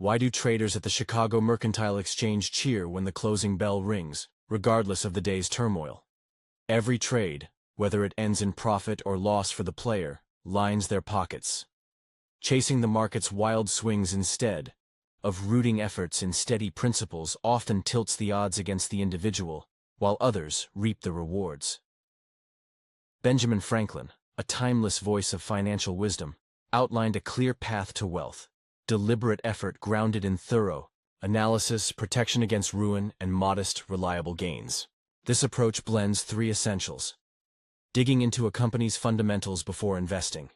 Why do traders at the Chicago Mercantile Exchange cheer when the closing bell rings, regardless of the day's turmoil? Every trade, whether it ends in profit or loss for the player, lines their pockets. Chasing the market's wild swings instead of rooting efforts in steady principles often tilts the odds against the individual, while others reap the rewards. Benjamin Franklin, a timeless voice of financial wisdom, outlined a clear path to wealth: deliberate effort grounded in thorough analysis, protection against ruin, and modest, reliable gains. This approach blends three essentials: digging into a company's fundamentals before investing,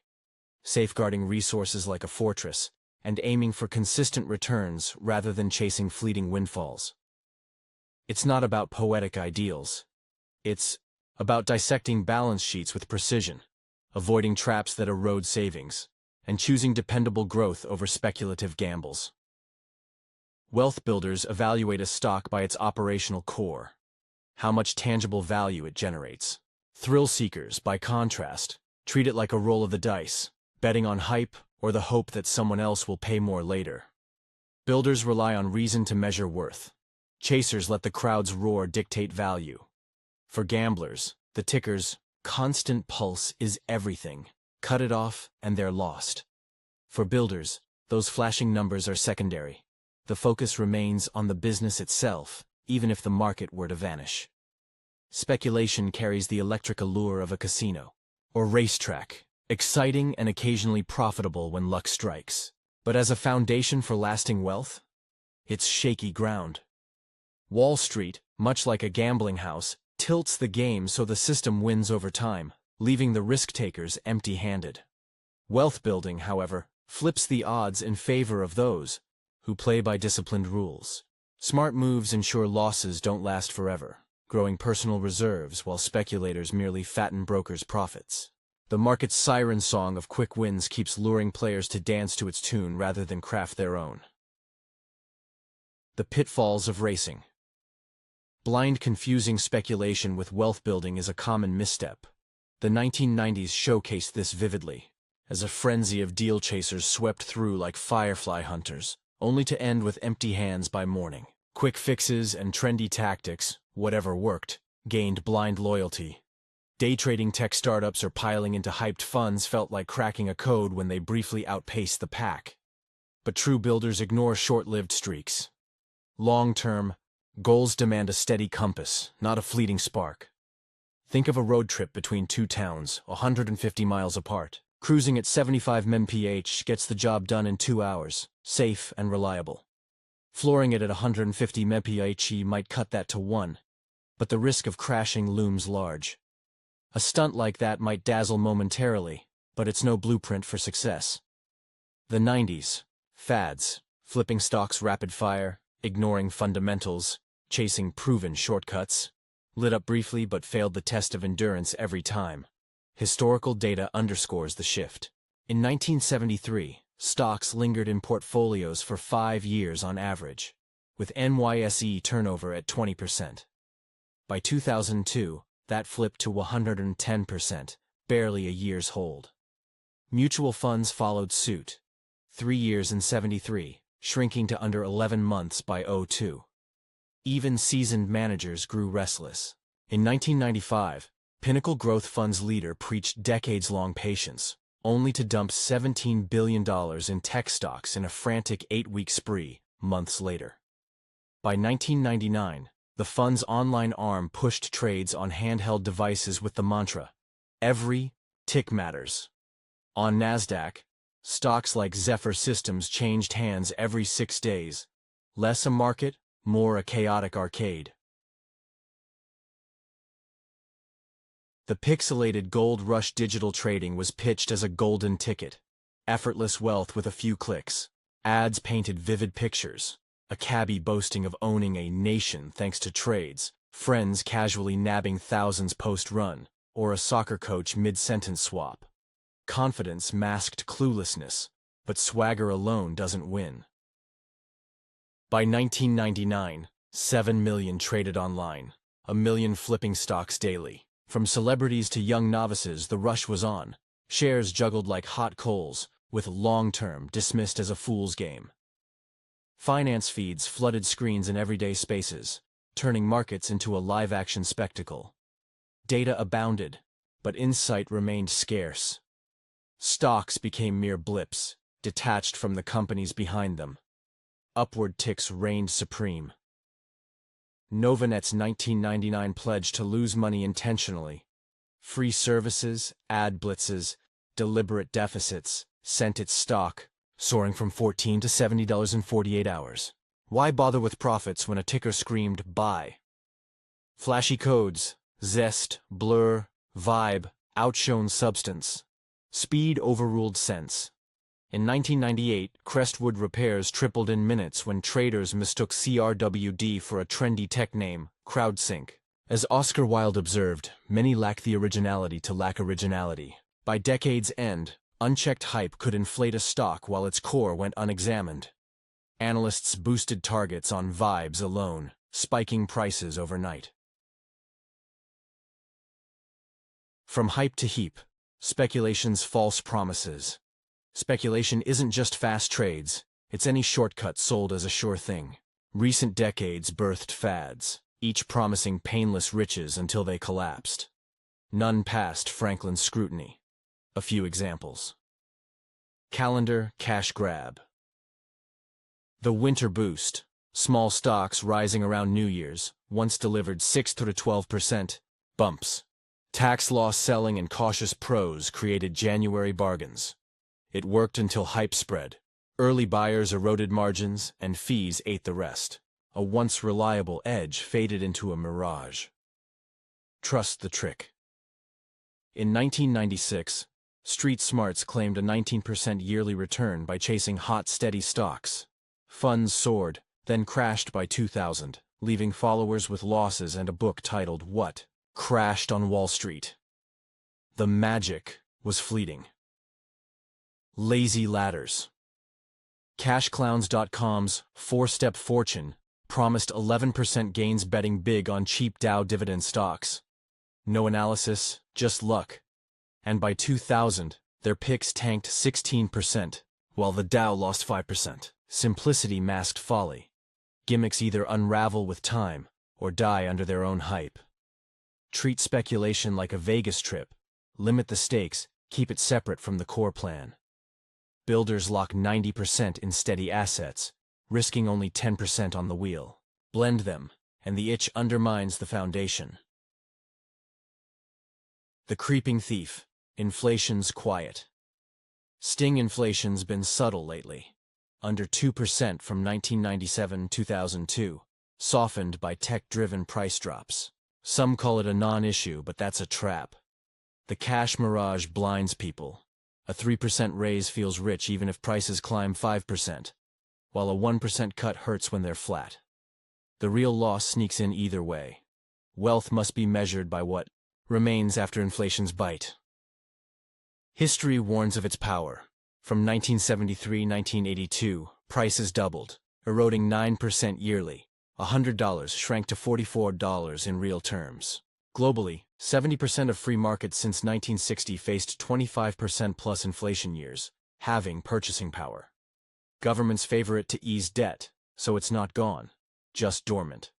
safeguarding resources like a fortress, and aiming for consistent returns rather than chasing fleeting windfalls. It's not about poetic ideals. It's about dissecting balance sheets with precision, avoiding traps that erode savings, and choosing dependable growth over speculative gambles. Wealth builders evaluate a stock by its operational core, how much tangible value it generates. Thrill seekers, by contrast, treat it like a roll of the dice, betting on hype or the hope that someone else will pay more later. Builders rely on reason to measure worth. Chasers let the crowd's roar dictate value. For gamblers, the ticker's constant pulse is everything. Cut it off, and they're lost. For builders, those flashing numbers are secondary. The focus remains on the business itself, even if the market were to vanish. Speculation carries the electric allure of a casino or racetrack, exciting and occasionally profitable when luck strikes. But as a foundation for lasting wealth, it's shaky ground. Wall Street, much like a gambling house, tilts the game so the system wins over time, leaving the risk-takers empty-handed. Wealth building, however, flips the odds in favor of those who play by disciplined rules. Smart moves ensure losses don't last forever, growing personal reserves while speculators merely fatten brokers' profits. The market's siren song of quick wins keeps luring players to dance to its tune rather than craft their own. The pitfalls of racing. Blind, confusing speculation with wealth building is a common misstep. The 1990s showcased this vividly, as a frenzy of deal chasers swept through like firefly hunters, only to end with empty hands by morning. Quick fixes and trendy tactics, whatever worked, gained blind loyalty. Day trading tech startups or piling into hyped funds felt like cracking a code when they briefly outpaced the pack. But true builders ignore short-lived streaks. Long-term, goals demand a steady compass, not a fleeting spark. Think of a road trip between two towns, 150 miles apart. Cruising at 75 mph gets the job done in 2 hours, safe and reliable. Flooring it at 150 mph might cut that to 1, but the risk of crashing looms large. A stunt like that might dazzle momentarily, but it's no blueprint for success. The 90s. Fads. Flipping stocks rapid fire, ignoring fundamentals, chasing proven shortcuts. Lit up briefly but failed the test of endurance every time. Historical data underscores the shift. In 1973, stocks lingered in portfolios for 5 years on average, with NYSE turnover at 20%. By 2002, that flipped to 110%, barely a year's hold. Mutual funds followed suit, 3 years in 73, shrinking to under 11 months by 2002. Even seasoned managers grew restless. In 1995, Pinnacle Growth Fund's leader preached decades-long patience, only to dump $17 billion in tech stocks in a frantic 8-week spree months later. By 1999, the fund's online arm pushed trades on handheld devices with the mantra, "Every tick matters." On NASDAQ, stocks like Zephyr Systems changed hands every 6 days. Less a market, more a chaotic arcade. The pixelated Gold Rush digital trading was pitched as a golden ticket. Effortless wealth with a few clicks. Ads painted vivid pictures. A cabbie boasting of owning a nation thanks to trades, friends casually nabbing thousands post-run, or a soccer coach mid-sentence swap. Confidence masked cluelessness, but swagger alone doesn't win. By 1999, 7 million traded online, 1 million flipping stocks daily. From celebrities to young novices, the rush was on. Shares juggled like hot coals, with long-term dismissed as a fool's game. Finance feeds flooded screens in everyday spaces, turning markets into a live-action spectacle. Data abounded, but insight remained scarce. Stocks became mere blips, detached from the companies behind them. Upward ticks reigned supreme. Novanet's 1999 pledge to lose money intentionally, free services, ad blitzes, deliberate deficits, sent its stock soaring from $14 to $70 in 48 hours. Why bother with profits when a ticker screamed buy? Flashy codes, zest, blur, vibe, outshone substance. Speed overruled sense. In 1998, Crestwood repairs tripled in minutes when traders mistook CRWD for a trendy tech name, CrowdSync. As Oscar Wilde observed, many lack the originality to lack originality. By decade's end, unchecked hype could inflate a stock while its core went unexamined. Analysts boosted targets on vibes alone, spiking prices overnight. From hype to heap, speculation's false promises. Speculation isn't just fast trades, it's any shortcut sold as a sure thing. Recent decades birthed fads, each promising painless riches until they collapsed. None passed Franklin's scrutiny. A few examples. Calendar cash grab. The winter boost, small stocks rising around New Year's, once delivered 6 to 12% bumps. Tax loss selling and cautious pros created January bargains. It worked until hype spread. Early buyers eroded margins, and fees ate the rest. A once reliable edge faded into a mirage. Trust the trick. In 1996, Street Smarts claimed a 19% yearly return by chasing hot, steady stocks. Funds soared, then crashed by 2000, leaving followers with losses and a book titled What Crashed on Wall Street. The magic was fleeting. Lazy ladders. CashClowns.com's 4-Step Fortune promised 11% gains betting big on cheap Dow dividend stocks. No analysis, just luck. And by 2000, their picks tanked 16%, while the Dow lost 5%. Simplicity masked folly. Gimmicks either unravel with time or die under their own hype. Treat speculation like a Vegas trip. Limit the stakes, keep it separate from the core plan. Builders lock 90% in steady assets, risking only 10% on the wheel. Blend them, and the itch undermines the foundation. The creeping thief. Inflation's quiet. Sting inflation's been subtle lately. Under 2% from 1997-2002, softened by tech-driven price drops. Some call it a non-issue, but that's a trap. The cash mirage blinds people. A 3% raise feels rich even if prices climb 5%, while a 1% cut hurts when they're flat. The real loss sneaks in either way. Wealth must be measured by what remains after inflation's bite. History warns of its power. From 1973-1982, prices doubled, eroding 9% yearly. $100 shrank to $44 in real terms. Globally, 70% of free markets since 1960 faced 25% plus inflation years, halving purchasing power. Governments favor it to ease debt, so it's not gone, just dormant.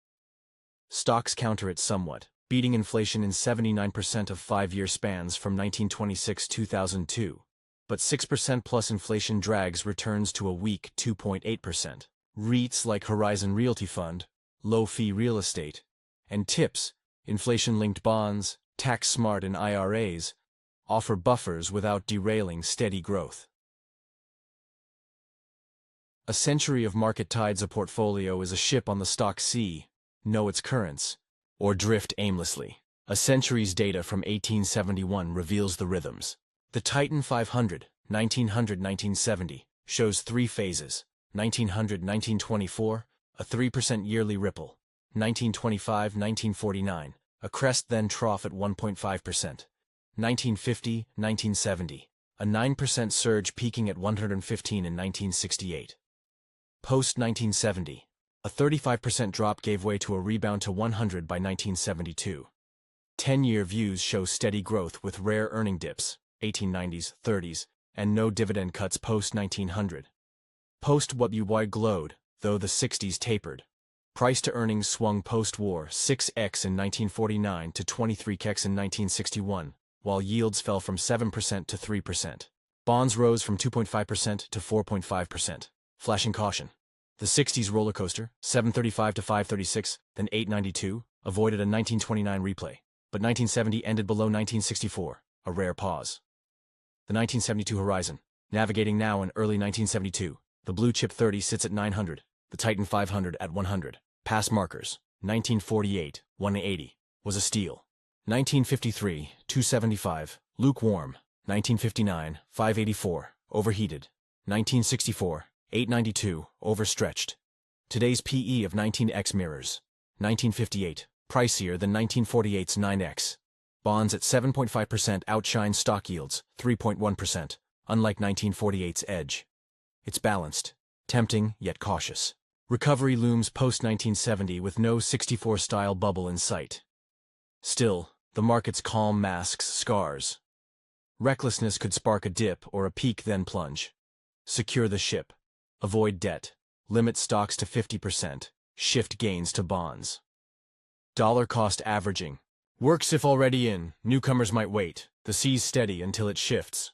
Stocks counter it somewhat, beating inflation in 79% of 5-year spans from 1926-2002, but 6% plus inflation drags returns to a weak 2.8%. REITs like Horizon Realty Fund, low-fee real estate, and TIPS, inflation-linked bonds, tax-smart and IRAs, offer buffers without derailing steady growth. A century of market tides. A portfolio is a ship on the stock sea. Know its currents, or drift aimlessly. A century's data from 1871 reveals the rhythms. The Titan 500, 1900-1970, shows 3 phases. 1900-1924, a 3% yearly ripple. 1925-1949, a crest then trough at 1.5%. 1950-1970, a 9% surge peaking at 115 in 1968. Post-1970, a 35% drop gave way to a rebound to 100 by 1972. 10-year views show steady growth with rare earning dips, 1890s, 30s, and no dividend cuts post-1900. Post-WY glowed, though the 60s tapered. Price-to-earnings swung post-war 6x in 1949 to 23x in 1961, while yields fell from 7% to 3%. Bonds rose from 2.5% to 4.5%. Flashing caution. The 60s roller coaster, 735 to 536, then 892, avoided a 1929 replay, but 1970 ended below 1964, a rare pause. The 1972 horizon. Navigating now in early 1972, the blue chip 30 sits at 900, the Titan 500 at 100. Past markers. 1948, 180, was a steal. 1953, 275, lukewarm. 1959, 584, overheated. 1964, 892, overstretched. Today's PE of 19x mirrors. 1958, pricier than 1948's 9x. Bonds at 7.5% outshine stock yields, 3.1%, unlike 1948's edge. It's balanced, tempting yet cautious. Recovery looms post-1970 with no 64-style bubble in sight. Still, the market's calm masks scars. Recklessness could spark a dip or a peak then plunge. Secure the ship. Avoid debt. Limit stocks to 50%. Shift gains to bonds. Dollar cost averaging. Works if already in. Newcomers might wait. The sea's steady until it shifts.